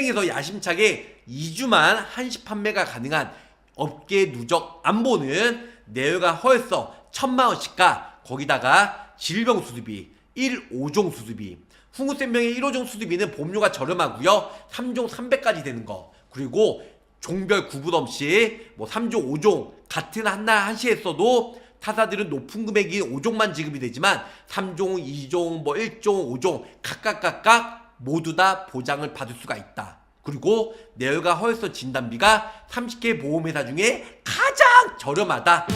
시장에서 야심차게 2주만 한시 판매가 가능한 업계 누적 안보는 내열과 허혈성 1000만원 시가, 거기다가 질병 수수비 1-5종 수수비, 훈구센명의 1호종 수수비는 보험료가 저렴하고요 3종 300까지 되는 거, 그리고 종별 구분 없이 뭐 3종 5종 같은 한날 한시에 써도 타사들은 높은 금액이 5종만 지급이 되지만 3종, 2종, 뭐 1종, 5종 각각 모두 다 보장을 받을 수가 있다. 그리고 내열과 허혈성 진단비가 30개 보험회사 중에 가장 저렴하다.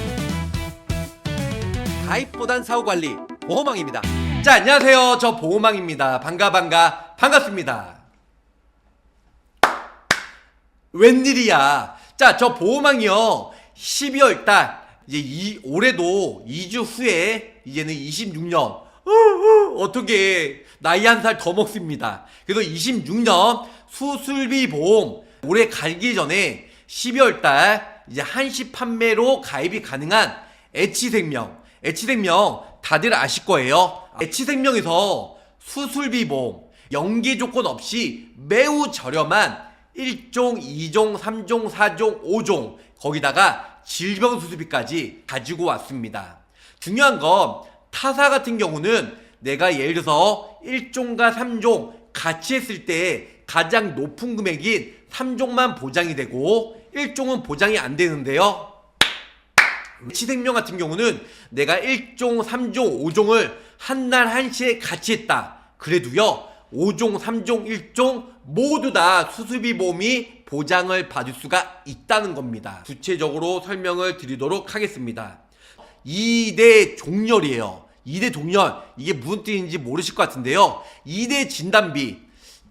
가입보단 사후관리 보험왕입니다. 자, 안녕하세요. 저 보험왕입니다. 반갑습니다. 웬일이야. 자, 저 보험왕이요 12월달 이제 올해도 2주 후에 이제는 26년 어떻게 나이 한 살 더 먹습니다. 그래서 26년 수술비 보험 올해 갈기 전에 12월달 이제 한시 판매로 가입이 가능한 H생명 다들 아실 거예요. H생명에서 수술비 보험 연기 조건 없이 매우 저렴한 1종, 2종, 3종, 4종, 5종 거기다가 질병 수수비까지 가지고 왔습니다. 중요한 건 타사 같은 경우는 내가 예를 들어서 1종과 3종 같이 했을 때 가장 높은 금액인 3종만 보장이 되고 1종은 보장이 안 되는데요. H생명 같은 경우는 내가 1종, 3종, 5종을 한날 한시에 같이 했다. 그래도요 5종, 3종, 1종 모두 다 수술비 보험이 보장을 받을 수가 있다는 겁니다. 구체적으로 설명을 드리도록 하겠습니다. 2대 종렬이에요. 2대 종렬, 이게 무슨 뜻인지 모르실 것 같은데요. 2대 진단비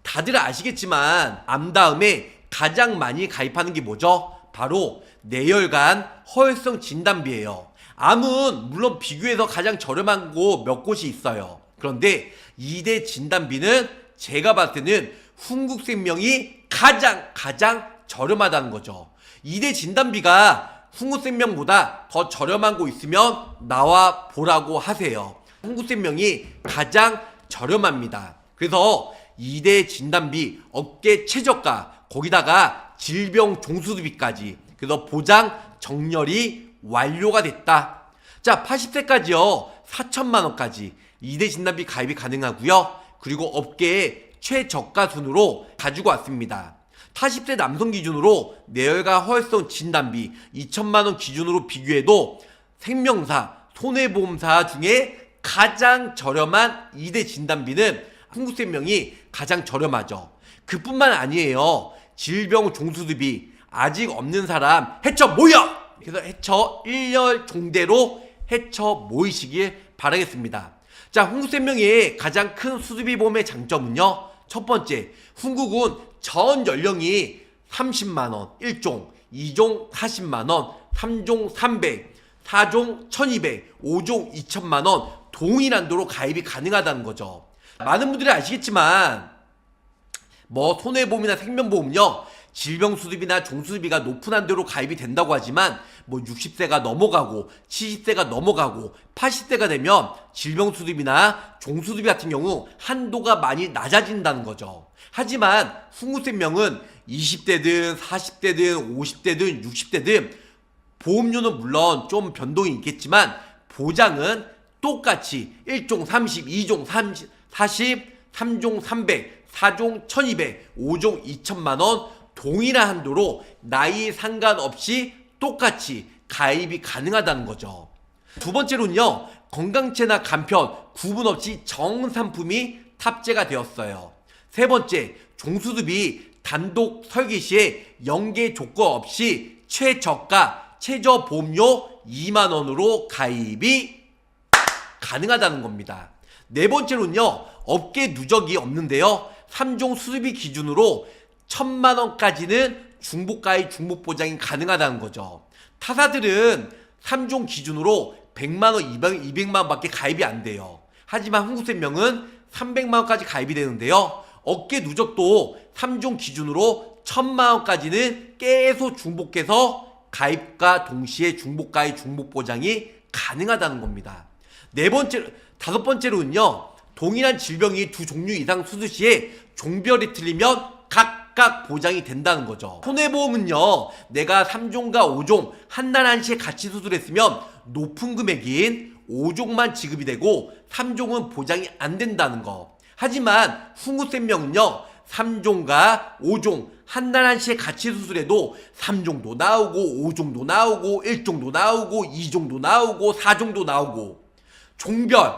다들 아시겠지만 암 다음에 가장 많이 가입하는 게 뭐죠? 바로 내열관 허혈성 진단비예요. 암은 물론 비교해서 가장 저렴한 곳 몇 곳이 있어요. 그런데 2대 진단비는 제가 봤을 때는 훈국생명이 가장 저렴하다는 거죠. 2대 진단비가 훈구생명보다 더 저렴한 곳 있으면 나와 보라고 하세요. 훈구생명이 가장 저렴합니다. 그래서 2대 진단비, 업계 최저가, 거기다가 질병 종수수비까지, 그래서 보장 정렬이 완료가 됐다. 자, 80세까지요 4천만원까지 2대 진단비 가입이 가능하고요. 그리고 업계의 최저가 순으로 가지고 왔습니다. 40세 남성 기준으로 내열과 허혈성 진단비 2천만원 기준으로 비교해도 생명사, 손해보험사 중에 가장 저렴한 2대 진단비는 훈구생명이 가장 저렴하죠. 그뿐만 아니에요. 질병 종수수비 아직 없는 사람 해쳐 모여! 그래서 해쳐 1열 종대로 해쳐 모이시길 바라겠습니다. 자, 훈구생명의 가장 큰 수수비 보험의 장점은요. 첫 번째, 훈국은 전 연령이 30만원 1종, 2종 40만원, 3종 300, 4종 1200, 5종 2000만원 동일한도로 가입이 가능하다는 거죠. 많은 분들이 아시겠지만 뭐 손해보험이나 생명보험요 질병 수수비나 종수수비가 높은 한도로 가입이 된다고 하지만 뭐 60세가 넘어가고 70세가 넘어가고 80세가 되면 질병 수수비나 종수수비 같은 경우 한도가 많이 낮아진다는 거죠. 하지만 훈구생명은 20대든 40대든 50대든 60대든 보험료는 물론 좀 변동이 있겠지만 보장은 똑같이 1종 30, 2종 30, 40, 3종 300, 4종 1200, 5종 2000만원 동일한 한도로 나이 상관없이 똑같이 가입이 가능하다는 거죠. 두 번째로는요, 건강체나 간편 구분 없이 정상품이 탑재가 되었어요. 세 번째, 종수수비 단독 설계 시에 연계 조건 없이 최저가 최저 보험료 2만원으로 가입이 가능하다는 겁니다. 네 번째로는요, 업계 누적이 없는데요, 3종 수수비 기준으로 1000만원까지는 중복가입 중복보장이 가능하다는 거죠. 타사들은 3종 기준으로 100만원, 200만원 밖에 가입이 안 돼요. 하지만 훈구생명은 300만원까지 가입이 되는데요. 업계 누적도 3종 기준으로 1000만원까지는 계속 중복해서 가입과 동시에 중복가입 중복보장이 가능하다는 겁니다. 다섯 번째로는요, 동일한 질병이 두 종류 이상 수술 시에 종별이 틀리면 각 각각 보장이 된다는 거죠. 손해보험은요, 내가 3종과 5종 한 날 한시에 같이 수술했으면 높은 금액인 5종만 지급이 되고 3종은 보장이 안 된다는 거. 하지만 흥후생명은요, 3종과 5종 한 날 한시에 같이 수술해도 3종도 나오고 5종도 나오고 1종도 나오고 2종도 나오고 4종도 나오고 종별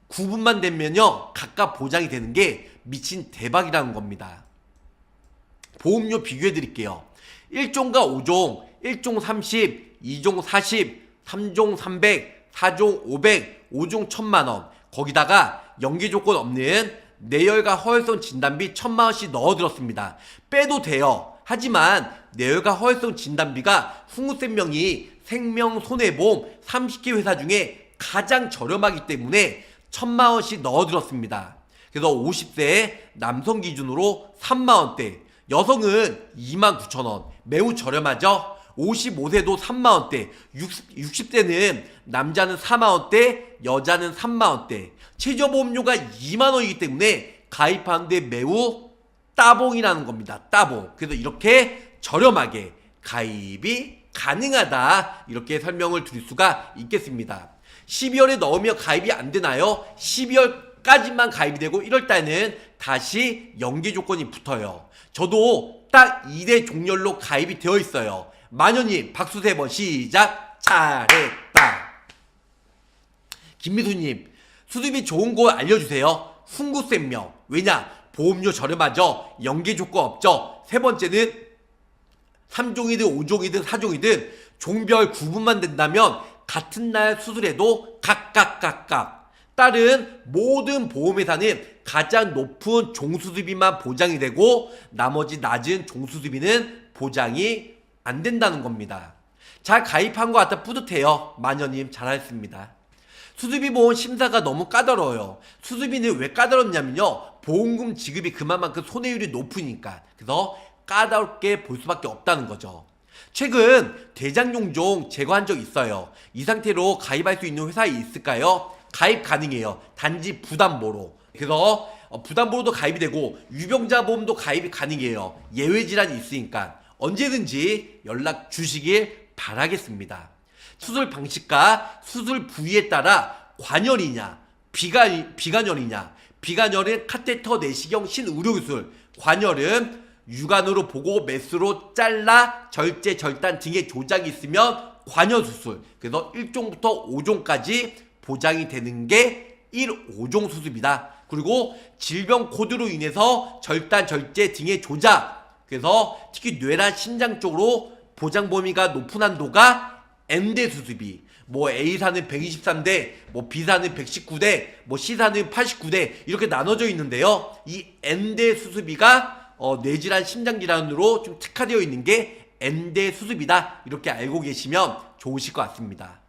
구분만 되면요 각각 보장이 되는 게 미친 대박이라는 겁니다. 보험료 비교해 드릴게요. 1종과 5종 1종 30, 2종 40, 3종 300, 4종 500, 5종 1000만원, 거기다가 연계 조건 없는 뇌혈관 허혈성 진단비 1000만원씩 넣어들었습니다. 빼도 돼요. 하지만 뇌혈관 허혈성 진단비가 흥후생명이 생명손해보험 30개 회사 중에 가장 저렴하기 때문에 1000만원씩 넣어들었습니다. 그래서 50세 남성 기준으로 3만원대, 여성은 29,000원, 매우 저렴하죠. 55세도 3만원대, 60세는 남자는 4만원대, 여자는 3만원대, 최저보험료가 2만원이기 때문에 가입하는데 매우 따봉이라는 겁니다. 따봉. 그래서 이렇게 저렴하게 가입이 가능하다, 이렇게 설명을 드릴 수가 있겠습니다. 12월에 넣으면 가입이 안 되나요? 12월까지만 가입이 되고 1월달에는 다시 연계 조건이 붙어요. 저도 딱 2대 종렬로 가입이 되어 있어요. 마녀님 박수 3번 시작. 잘했다. 김미수님, 수습이 좋은 거 알려주세요. 흥구생명. 왜냐? 보험료 저렴하죠. 연계 조건 없죠. 세 번째는 3종이든 5종이든 4종이든 종별 구분만 된다면 같은 날 수술해도 각각 다른 모든 보험회사는 가장 높은 종수수비만 보장이 되고 나머지 낮은 종수수비는 보장이 안 된다는 겁니다. 잘 가입한 것 같아 뿌듯해요. 마녀님 잘하셨습니다. 수수비보험 심사가 너무 까다로워요. 수수비는 왜 까다롭냐면요, 보험금 지급이 그만큼 손해율이 높으니까. 그래서 까다롭게 볼 수밖에 없다는 거죠. 최근 대장용종 제거한 적 있어요. 이 상태로 가입할 수 있는 회사에 있을까요? 가입 가능해요. 단지 부담보로. 그래서 부담보로도 가입이 되고 유병자 보험도 가입이 가능해요. 예외 질환이 있으니까 언제든지 연락 주시길 바라겠습니다. 수술 방식과 수술 부위에 따라 관열이냐 비관열이냐, 비관열은 카테터 내시경 신의료기술, 관열은 육안으로 보고 메스로 잘라 절제 절단 등의 조작이 있으면 관열수술. 그래서 1종부터 5종까지 보장이 되는 게 1, 5종 수술이다. 그리고 질병 코드로 인해서 절단 절제 등의 조작, 그래서 특히 뇌나 심장 쪽으로 보장 범위가 높은 한도가 N대 수술비, 뭐 A사는 123대, 뭐 B사는 119대, 뭐 C사는 89대 이렇게 나눠져 있는데요. 이 N대 수술비가 뇌질환, 심장질환으로 좀 특화되어 있는 게 N대 수술비다. 이렇게 알고 계시면 좋으실 것 같습니다.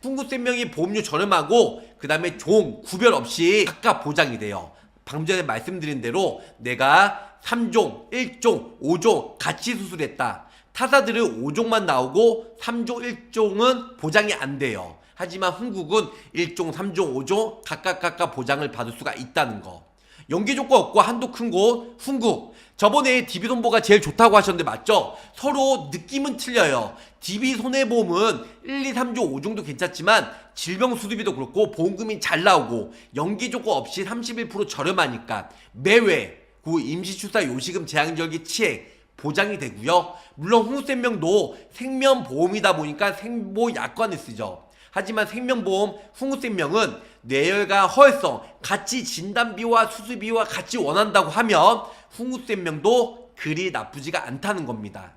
흥구생명이 보험료 저렴하고 그 다음에 종 구별 없이 각각 보장이 돼요. 방금 전에 말씀드린 대로 내가 3종, 1종, 5종 같이 수술했다. 타사들은 5종만 나오고 3종, 1종은 보장이 안 돼요. 하지만 흥국은 1종, 3종, 5종 각각 보장을 받을 수가 있다는 거. 연계 조건 없고 한도 큰 곳 흥국. 저번에 DB손보가 제일 좋다고 하셨는데 맞죠? 서로 느낌은 틀려요. DB손해보험은 1, 2, 3종, 5종도 괜찮지만 질병 수술비도 그렇고 보험금이 잘 나오고 연계 조건 없이 31% 저렴하니까 매회 그 임시출산 요식금 제한절기 치액 보장이 되고요. 물론 흥후생명도 생명보험이다 보니까 생보약관을 쓰죠. 하지만 생명보험 흥후생명은 뇌혈관 허혈성 같이 진단비와 수술비와 같이 원한다고 하면 흥후생명도 그리 나쁘지가 않다는 겁니다.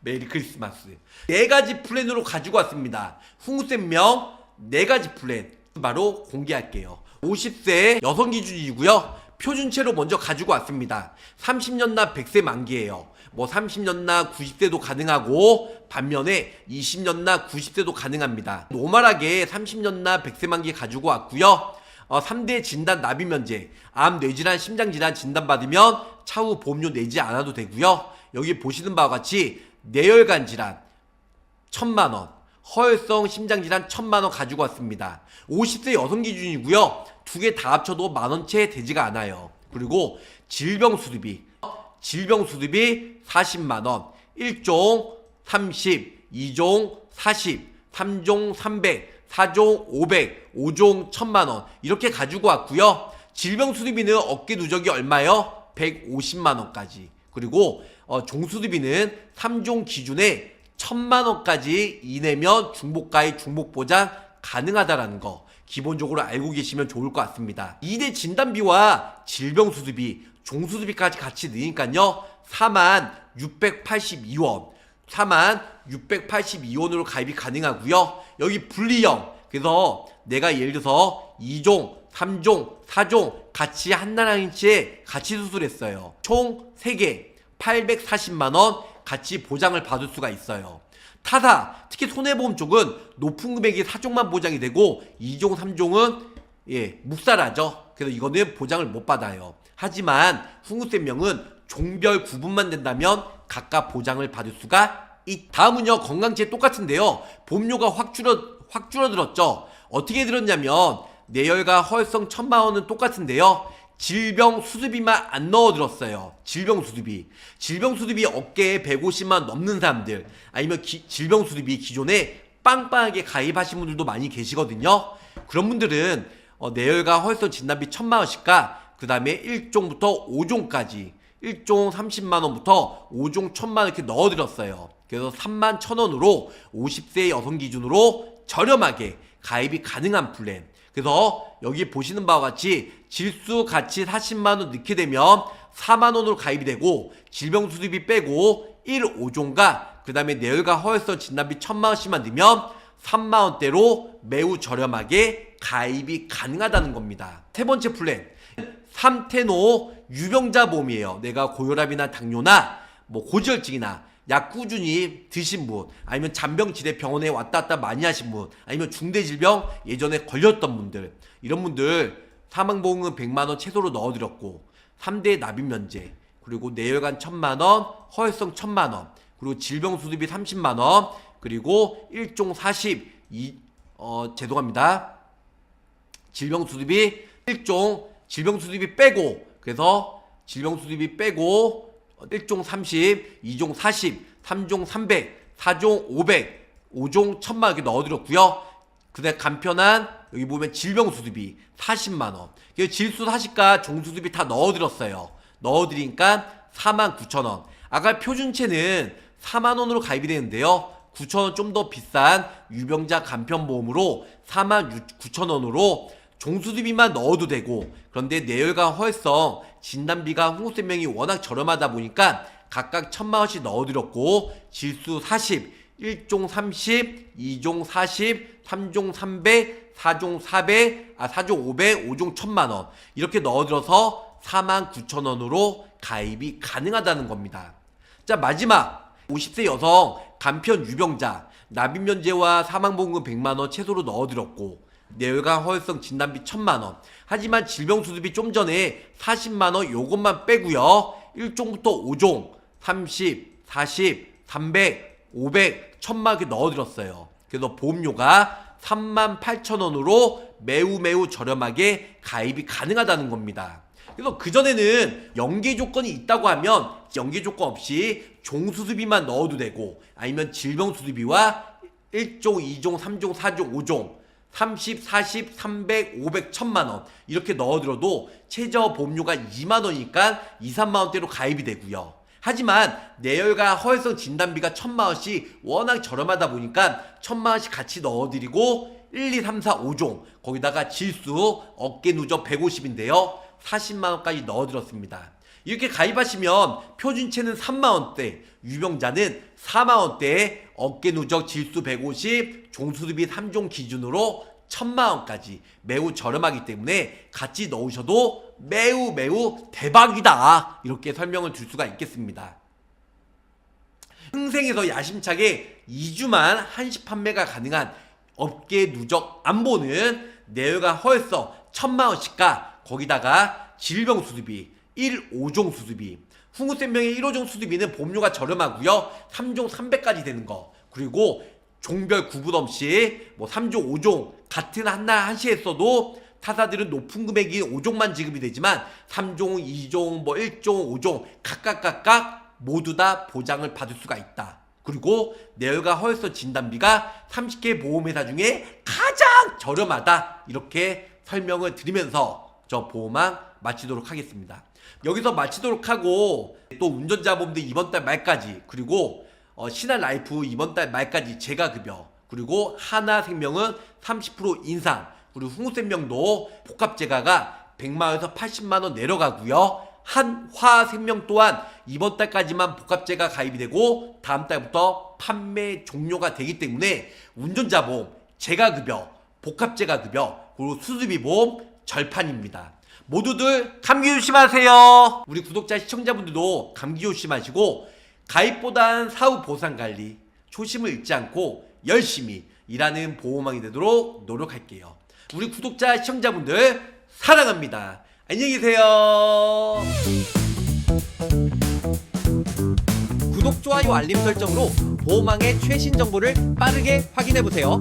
메리 크리스마스. 4가지 플랜으로 가지고 왔습니다. 흥후생명 4가지 플랜 바로 공개할게요. 50세 여성 기준이고요. 표준체로 먼저 가지고 왔습니다. 30년 나 100세 만기예요. 뭐 30년 나 90세도 가능하고 반면에 20년 나 90세도 가능합니다. 노멀하게 30년 나 100세 만기 가지고 왔고요. 3대 진단 납입 면제, 암, 뇌질환, 심장질환 진단받으면 차후 보험료 내지 않아도 되고요. 여기 보시는 바와 같이 뇌혈관 질환 1000만원, 허혈성 심장질환 1000만원 가지고 왔습니다. 50세 여성 기준이고요. 두 개 다 합쳐도 만원채 되지가 않아요. 그리고 질병 수술비 질병수습이 40만원, 1종 30, 2종 40, 3종 300, 4종 500, 5종 1000만원 이렇게 가지고 왔고요. 질병수습비는 어깨 누적이 얼마요? 150만원까지. 그리고 종수습비는 3종 기준에 1000만원까지 이내면 중복가입 중복보장 가능하다라는 거 기본적으로 알고 계시면 좋을 것 같습니다. 2대 진단비와 질병수습비, 종수습비까지 같이 넣으니까요 4682원 4682원으로 가입이 가능하고요. 여기 분리형, 그래서 내가 예를 들어서 2종, 3종, 4종 같이 한나라인치에 같이 수술했어요. 총 3개 840만원 같이 보장을 받을 수가 있어요. 타사, 특히 손해보험 쪽은 높은 금액이 4종만 보장이 되고 2종, 3종은 묵살하죠. 그래서 이거는 보장을 못 받아요. 하지만 훈구쌤명은 종별 구분만 된다면 각각 보장을 받을 수가 다음은요 건강지에 똑같은데요. 보험료가 확 줄어들었죠. 어떻게 들었냐면 뇌혈과 허혈성 1000만원은 똑같은데요. 질병수습비만 안 넣어들었어요. 질병수습비 어깨에 150만 넘는 사람들 아니면 질병수습비 기존에 빵빵하게 가입하신 분들도 많이 계시거든요. 그런 분들은 뇌혈과 허혈성 진단비 1000만원씩과 그 다음에 1종부터 5종까지 1종 30만원부터 5종 1000만원 이렇게 넣어드렸어요. 그래서 31,000원으로 50세 여성 기준으로 저렴하게 가입이 가능한 플랜. 그래서 여기 보시는 바와 같이 질수 같이 40만원 넣게 되면 4만원으로 가입이 되고 질병수습비 빼고 1, 5종과 그 다음에 뇌혈과 허혈성 진단비 1000만원씩만 넣으면 3만원대로 매우 저렴하게 가입이 가능하다는 겁니다. 세 번째 플랜 3테노 유병자 보험이에요. 내가 고혈압이나 당뇨나 고지혈증이나 약 꾸준히 드신 분 아니면 잔병치레 병원에 왔다 갔다 많이 하신 분 아니면 중대질병 예전에 걸렸던 분들 이런 분들 사망보험은 100만원 최소로 넣어드렸고 3대 납입면제 그리고 뇌혈관 1000만원 허혈성 1000만원 그리고 질병수습비 30만원 그리고 1종 40 죄송합니다 질병수습비 1종 질병수습비 빼고 그래서 질병수습비 빼고 1종 30, 2종 40, 3종 300, 4종 500, 5종 1000만원 이렇게 넣어드렸고요. 그 다음에 간편한 여기 보면 질병수습비 40만원 질수 40과 종수습비 다 넣어드렸어요. 넣어드리니까 49,000원 아까 표준체는 4만원으로 가입이 되는데요. 9,000원 좀 더 비싼 유병자 간편보험으로 49,000원으로 종수습비만 넣어도 되고 그런데 뇌혈과 허혈성 진단비가 훈구쌤명이 워낙 저렴하다 보니까 각각 1000만원씩 넣어드렸고 질수 40, 1종 30, 2종 40, 3종 300, 4종 400, 4종 500, 5종 1000만원 이렇게 넣어들어서 49,000원으로 가입이 가능하다는 겁니다. 자 마지막 50세 여성 간편 유병자 납입면제와 사망보험금 100만원 최소로 넣어드렸고 뇌혈관 허혈성 진단비 1000만원 하지만 질병수습비 좀 전에 40만원 요것만 빼고요 1종부터 5종 30, 40, 300, 500, 1000만원 이렇게 넣어드렸어요. 그래서 보험료가 38,000원으로 매우 저렴하게 가입이 가능하다는 겁니다. 그래서 그전에는 연계 조건이 있다고 하면 연계 조건 없이 종수습비만 넣어도 되고 아니면 질병수습비와 1종, 2종, 3종, 4종, 5종 30, 40, 300, 500, 1000만원 이렇게 넣어들어도 최저 보험료가 2만원이니까 2, 3만원대로 가입이 되고요. 하지만 뇌혈과 허혈성 진단비가 1000만원씩 워낙 저렴하다 보니까 1000만원씩 같이 넣어드리고 1, 2, 3, 4, 5종 거기다가 질수 어깨 누적 150인데요 40만원까지 넣어드렸습니다. 이렇게 가입하시면 표준체는 3만원대 유병자는 4만원대에 어깨 누적 질수 150 종수습비 3종 기준으로 1000만원까지 매우 저렴하기 때문에 같이 넣으셔도 매우 대박이다 이렇게 설명을 드릴 수가 있겠습니다. 흥생에서 야심차게 2주만 한시 판매가 가능한 어깨 누적 안보는 뇌혈과 허혈성 1000만원씩과 거기다가 질병수습비 1, 5종 수습비 훈구쌤명의 1호종 수습비는 보험료가 저렴하고요 3종 300까지 되는 거 그리고 종별 구분 없이 3종 5종 같은 한시에 써도 타사들은 높은 금액이 5종만 지급이 되지만 3종, 2종, 뭐 1종, 5종 각각 모두 다 보장을 받을 수가 있다. 그리고 내열과 허혈성 진단비가 30개 보험회사 중에 가장 저렴하다. 이렇게 설명을 드리면서 저 보험왕 마치도록 하겠습니다. 여기서 마치도록 하고 또 운전자보험도 이번 달 말까지, 그리고 신한라이프 이번 달 말까지 재가급여, 그리고 하나생명은 30% 인상, 그리고 흥우생명도 복합재가가 100만원에서 80만원 내려가고요. 한화생명 또한 이번 달까지만 복합재가 가입이 되고 다음 달부터 판매 종료가 되기 때문에 운전자보험, 재가급여, 복합재가급여, 그리고 수수비보험 절판입니다. 모두들 감기 조심하세요. 우리 구독자 시청자분들도 감기 조심하시고 가입보단 사후 보상관리, 초심을 잃지 않고 열심히 일하는 보험왕이 되도록 노력할게요. 우리 구독자 시청자분들 사랑합니다. 안녕히 계세요. 구독, 좋아요, 알림 설정으로 보험왕의 최신 정보를 빠르게 확인해보세요.